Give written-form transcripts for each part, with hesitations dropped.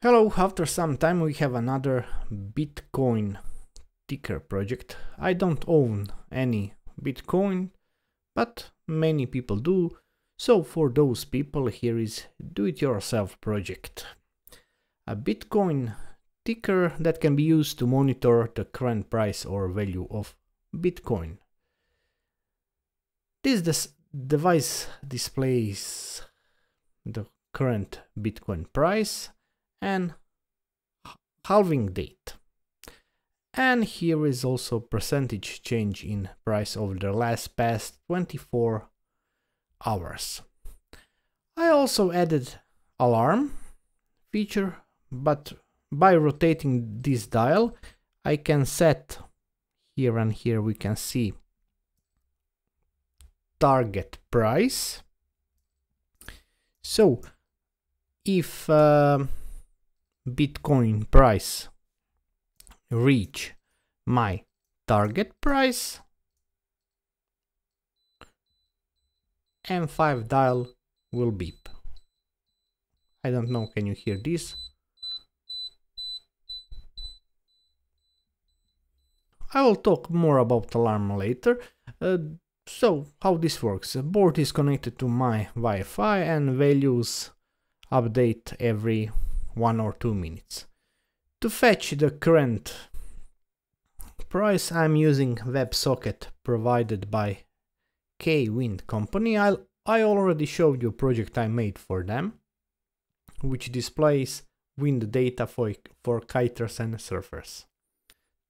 Hello, after some time we have another Bitcoin ticker project. I don't own any Bitcoin, but many people do. So for those people, here is do-it-yourself project. A Bitcoin ticker that can be used to monitor the current price or value of Bitcoin. This device displays the current Bitcoin price and halving date. And here is also percentage change in price over the past 24 hours. I also added alarm feature, but by rotating this dial I can set here, and here we can see target price. So if Bitcoin price reach my target price, M5Dial will beep. I don't know, can you hear this? I will talk more about alarm later. So how this works? The board is connected to my Wi-Fi and values update every 1 or 2 minutes. To fetch the current price, I'm using WebSocket provided by Kwind company. I already showed you a project I made for them, which displays wind data for kiters and surfers.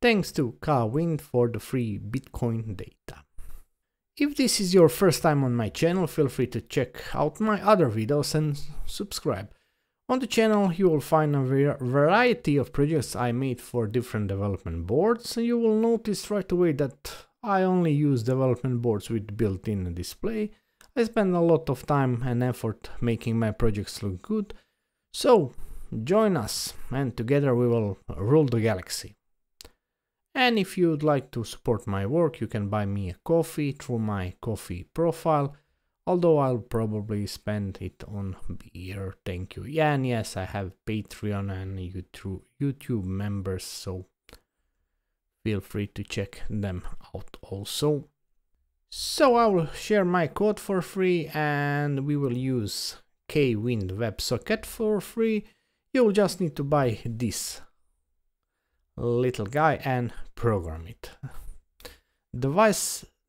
Thanks to Kwind for the free Bitcoin data. If this is your first time on my channel, feel free to check out my other videos and subscribe. On the channel you will find a variety of projects I made for different development boards. You will notice right away that I only use development boards with built-in display. I spend a lot of time and effort making my projects look good. So join us and together we will rule the galaxy. And if you would like to support my work, you can buy me a coffee through my coffee profile. Although I'll probably spend it on beer, thank you. Yeah, and yes, I have Patreon and YouTube members, so feel free to check them out also. So I will share my code for free and we will use Kwind WebSocket for free. You'll just need to buy this little guy and program it.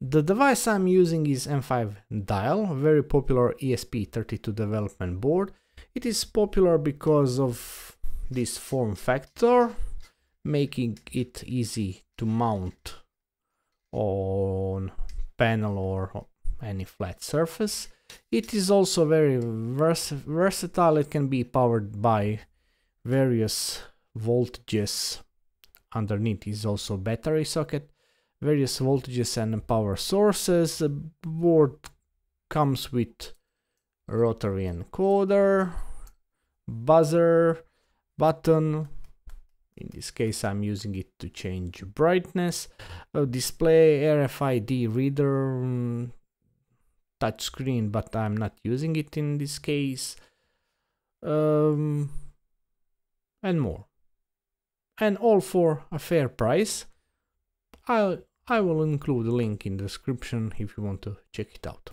The device I'm using is M5Dial, a very popular ESP32 development board. It is popular because of this form factor, making it easy to mount on panel or any flat surface. It is also very versatile. It can be powered by various voltages. Underneath is also battery socket, various voltages and power sources. The board comes with rotary encoder, buzzer, button. In this case I'm using it to change brightness, a display, RFID reader, touchscreen, but I'm not using it in this case, and more. And all for a fair price. I will include a link in the description if you want to check it out.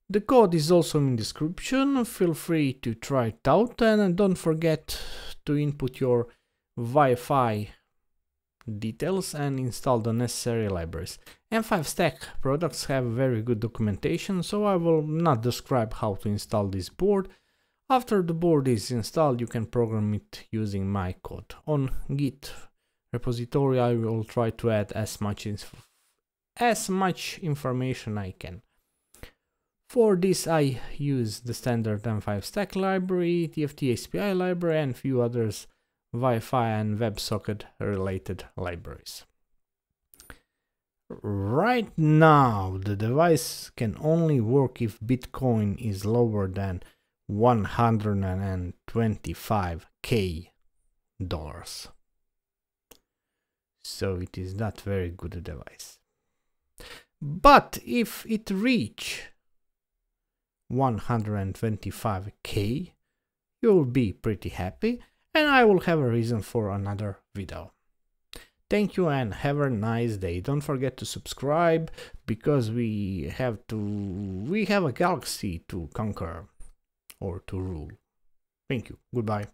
The code is also in the description, feel free to try it out and don't forget to input your Wi-Fi details and install the necessary libraries. M5Stack products have very good documentation, so I will not describe how to install this board. After the board is installed, you can program it using my code. On Git repository I will try to add as much information I can. For this I use the standard M5Stack library, TFT API library and few others Wi-Fi and WebSocket related libraries. Right now the device can only work if Bitcoin is lower than $125,000. So it is not very good a device. But if it reach 125k, you'll be pretty happy. and I will have a reason for another video. Thank you and have a nice day. Don't forget to subscribe because we have a galaxy to conquer or to rule. Thank you. Goodbye.